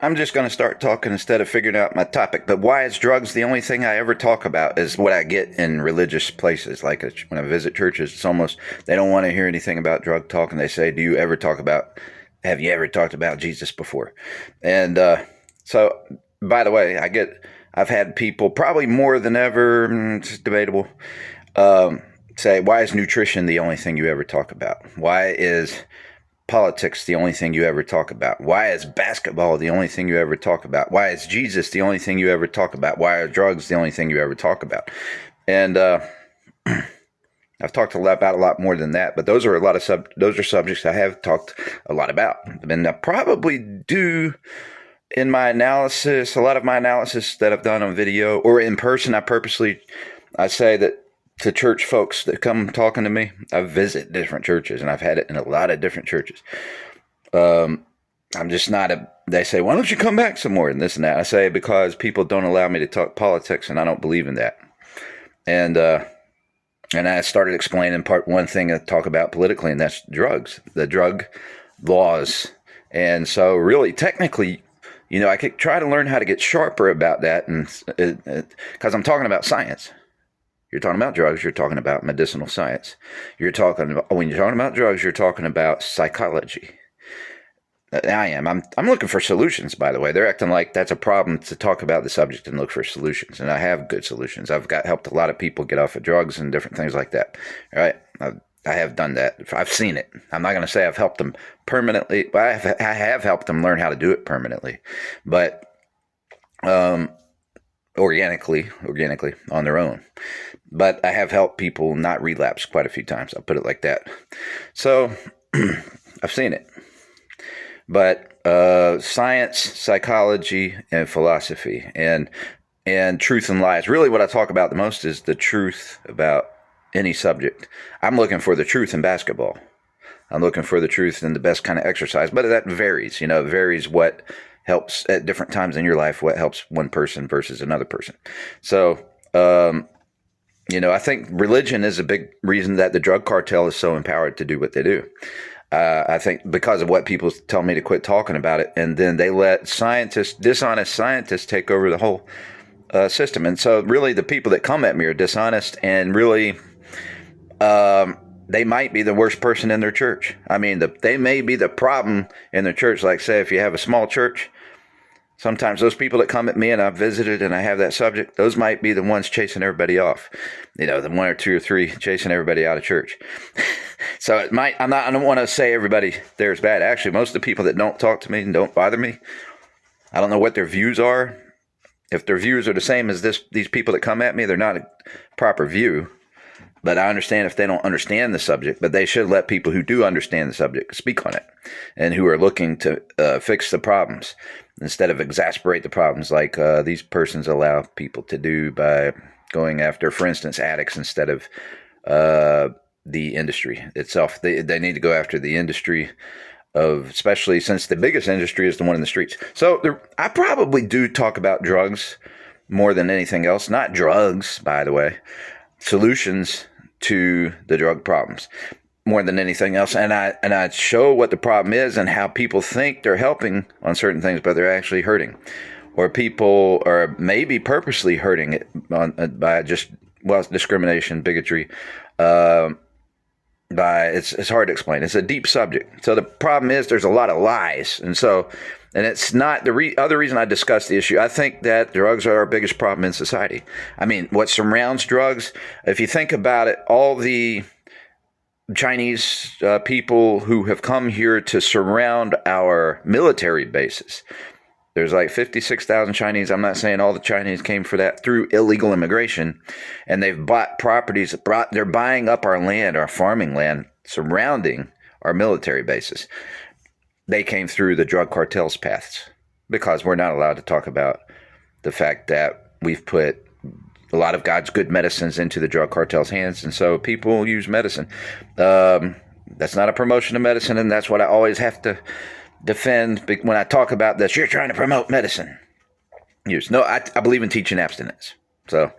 I'm just going to start talking instead of figuring out my topic. But why is drugs the only thing I ever talk about is what I get in religious places. Like when I visit churches, it's almost, they don't want to hear anything about drug talk. And they say, have you ever talked about Jesus before? And so, by the way, I've had people, probably more than ever, it's debatable, say, why is nutrition the only thing you ever talk about? Why is politics the only thing you ever talk about? Why is basketball the only thing you ever talk about? Why is Jesus the only thing you ever talk about? Why are drugs the only thing you ever talk about? And I've talked about a lot more than that, but those are subjects I have talked a lot about, and I probably do in my analysis. A lot of my analysis that I've done on video or in person, I say that to church folks that come talking to me. I visit different churches, and I've had it in a lot of different churches. I'm just not they say, why don't you come back some more and this and that? I say, because people don't allow me to talk politics, and I don't believe in that. And I started explaining one thing I talk about politically, and that's drugs, the drug laws. And so really, technically, I could try to learn how to get sharper about that, and because I'm talking about science. You're talking about drugs, you're talking about medicinal science. When you're talking about drugs, you're talking about psychology. I am. I'm looking for solutions, by the way. They're acting like that's a problem to talk about the subject and look for solutions. And I have good solutions. I've helped a lot of people get off of drugs and different things like that. All right. I have done that. I've seen it. I'm not going to say I've helped them permanently, but I have helped them learn how to do it permanently. But organically on their own. But I have helped people not relapse quite a few times. I'll put it like that. So I've seen it. But science, psychology, and philosophy, and truth and lies. Really what I talk about the most is the truth about any subject. I'm looking for the truth in basketball. I'm looking for the truth in the best kind of exercise. But that varies. It varies what helps at different times in your life, what helps one person versus another person. So, I think religion is a big reason that the drug cartel is so empowered to do what they do. I think because of what people tell me to quit talking about it, and then they let dishonest scientists take over the whole system. And so really the people that come at me are dishonest, and really they might be the worst person in their church. I mean, they may be the problem in their church. Like, say, if you have a small church, sometimes those people that come at me and I've visited and I have that subject, those might be the ones chasing everybody off. The one or two or three chasing everybody out of church. So it might, I don't want to say everybody there is bad. Actually, most of the people that don't talk to me and don't bother me, I don't know what their views are. If their views are the same as these people that come at me, they're not a proper view. But I understand if they don't understand the subject, but they should let people who do understand the subject speak on it, and who are looking to fix the problems instead of exasperate the problems like these persons allow people to do by going after, for instance, addicts instead of the industry itself. They need to go after the industry especially since the biggest industry is the one in the streets. So I probably do talk about drugs more than anything else. Not drugs, by the way. Solutions to the drug problems more than anything else. And I show what the problem is and how people think they're helping on certain things, but they're actually hurting. Or people are maybe purposely hurting it by discrimination, bigotry. It's hard to explain. It's a deep subject. So the problem is there's a lot of lies. And it's not the other reason I discuss the issue. I think that drugs are our biggest problem in society. I mean, what surrounds drugs, if you think about it, all the Chinese people who have come here to surround our military bases. There's like 56,000 Chinese. I'm not saying all the Chinese came for that through illegal immigration. And they've bought properties. They're buying up our land, our farming land, surrounding our military bases. They came through the drug cartel's paths because we're not allowed to talk about the fact that we've put a lot of God's good medicines into the drug cartel's hands. And so people use medicine. That's not a promotion of medicine. And that's what I always have to defend when I talk about this. You're trying to promote medicine use. No, I believe in teaching abstinence. So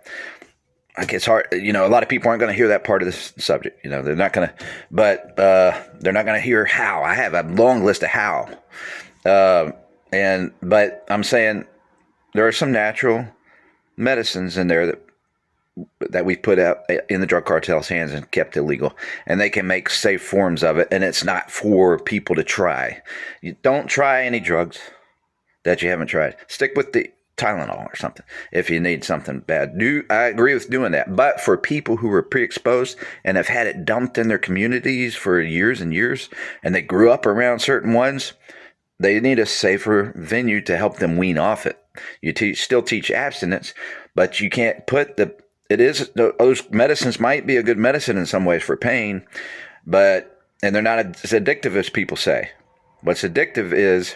it's hard. A lot of people aren't going to hear that part of this subject. They're not going to, but they're not going to hear how. I have a long list of how. But I'm saying there are some natural medicines in there that we put out in the drug cartel's hands and kept illegal, and they can make safe forms of it, and it's not for people to try. You don't try any drugs that you haven't tried. Stick with the Tylenol or something if you need something bad. I agree with doing that, but for people who are pre-exposed and have had it dumped in their communities for years and years, and they grew up around certain ones, they need a safer venue to help them wean off it. You still teach abstinence, but you can't put those medicines might be a good medicine in some ways for pain, and they're not as addictive as people say. What's addictive is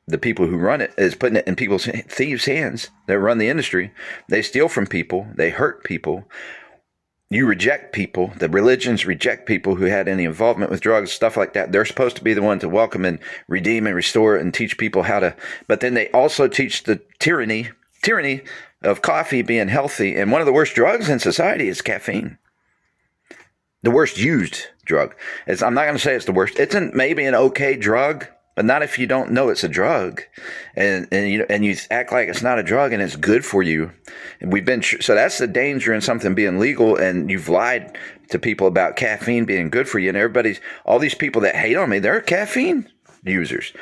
the people who run it, is putting it in people's thieves' hands that run the industry. They steal from people. They hurt people. You reject people. The religions reject people who had any involvement with drugs, stuff like that. They're supposed to be the one to welcome and redeem and restore and teach people how to. But then they also teach the tyranny of coffee being healthy. And one of the worst drugs in society is caffeine. The worst used drug. I'm not going to say it's the worst. It's maybe an okay drug, but not if you don't know it's a drug, and you act like it's not a drug and it's good for you. And so that's the danger in something being legal, and you've lied to people about caffeine being good for you. And all these people that hate on me, they're caffeine users,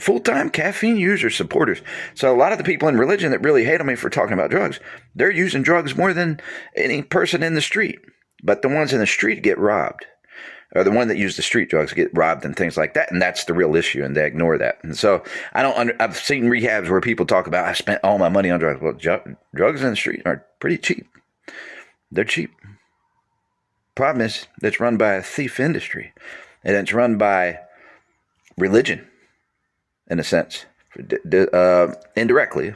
full-time caffeine users, supporters. So a lot of the people in religion that really hate on me for talking about drugs, they're using drugs more than any person in the street. But the ones in the street get robbed. Or the one that use the street drugs get robbed and things like that, and that's the real issue, and they ignore that. And so I've seen rehabs where people talk about, I spent all my money on drugs. Well, drugs in the street are pretty cheap. They're cheap. Problem is, it's run by a thief industry, and it's run by religion, in a sense, indirectly.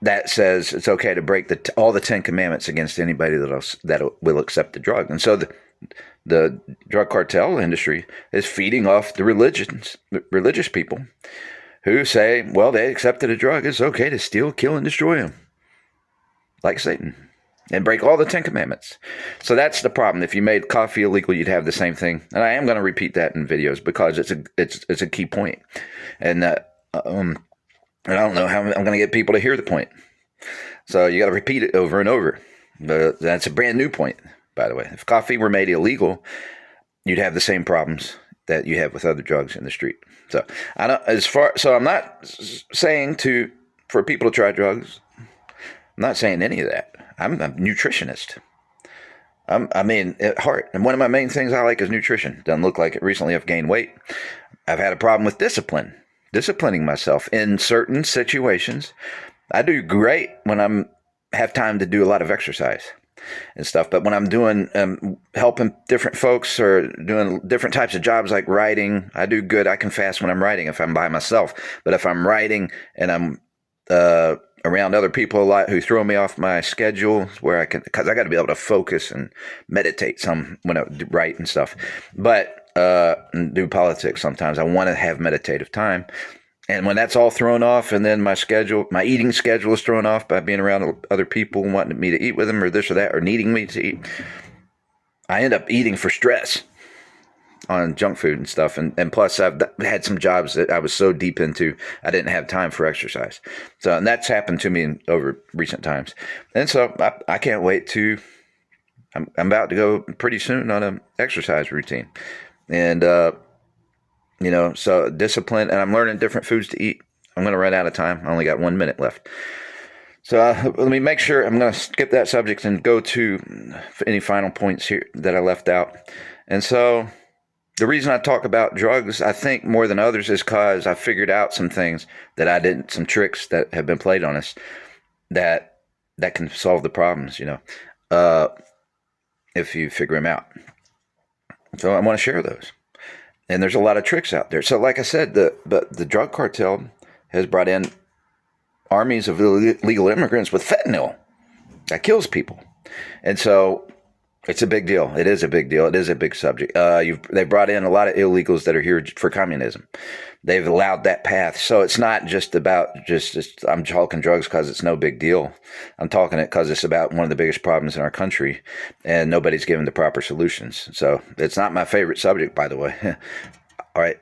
That says it's okay to break all the 10 commandments against anybody that will accept the drug. And so the drug cartel industry is feeding off the religious people who say, well, they accepted a drug. It's okay to steal, kill, and destroy them, like Satan, and break all the 10 commandments. So that's the problem. If you made coffee illegal, you'd have the same thing. And I am going to repeat that in videos because it's a key point. And I don't know how I'm going to get people to hear the point. So you got to repeat it over and over. But that's a brand new point, by the way. If coffee were made illegal, you'd have the same problems that you have with other drugs in the street. So I'm not saying for people to try drugs. I'm not saying any of that. I'm a nutritionist. At heart. And one of my main things I like is nutrition. Doesn't look like it recently. I've gained weight. I've had a problem with disciplining myself in certain situations. I do great when I have time to do a lot of exercise and stuff. But when I'm doing, helping different folks or doing different types of jobs like writing, I do good. I can fast when I'm writing if I'm by myself. But if I'm writing and I'm around other people a lot who throw me off my schedule, because I got to be able to focus and meditate some when I write and stuff. But do politics sometimes. I want to have meditative time. And when that's all thrown off, and then my eating schedule is thrown off by being around other people wanting me to eat with them or this or that, or needing me to eat, I end up eating for stress on junk food and stuff. And plus, I've had some jobs that I was so deep into, I didn't have time for exercise. So, and that's happened to me over recent times. And so I can't wait I'm about to go pretty soon on an exercise routine. And, so discipline, and I'm learning different foods to eat. I'm going to run out of time. I only got 1 minute left. So let me make sure I'm going to skip that subject and go to any final points here that I left out. And so the reason I talk about drugs, I think more than others, is because I figured out some things some tricks that have been played on us that can solve the problems, if you figure them out. So I want to share those. And there's a lot of tricks out there. So like I said, the drug cartel has brought in armies of illegal immigrants with fentanyl that kills people. And so it's a big deal. It is a big deal. It is a big subject. They've brought in a lot of illegals that are here for communism. They've allowed that path. So it's not just about I'm talking drugs because it's no big deal. I'm talking it because it's about one of the biggest problems in our country, and nobody's given the proper solutions. So it's not my favorite subject, by the way. All right.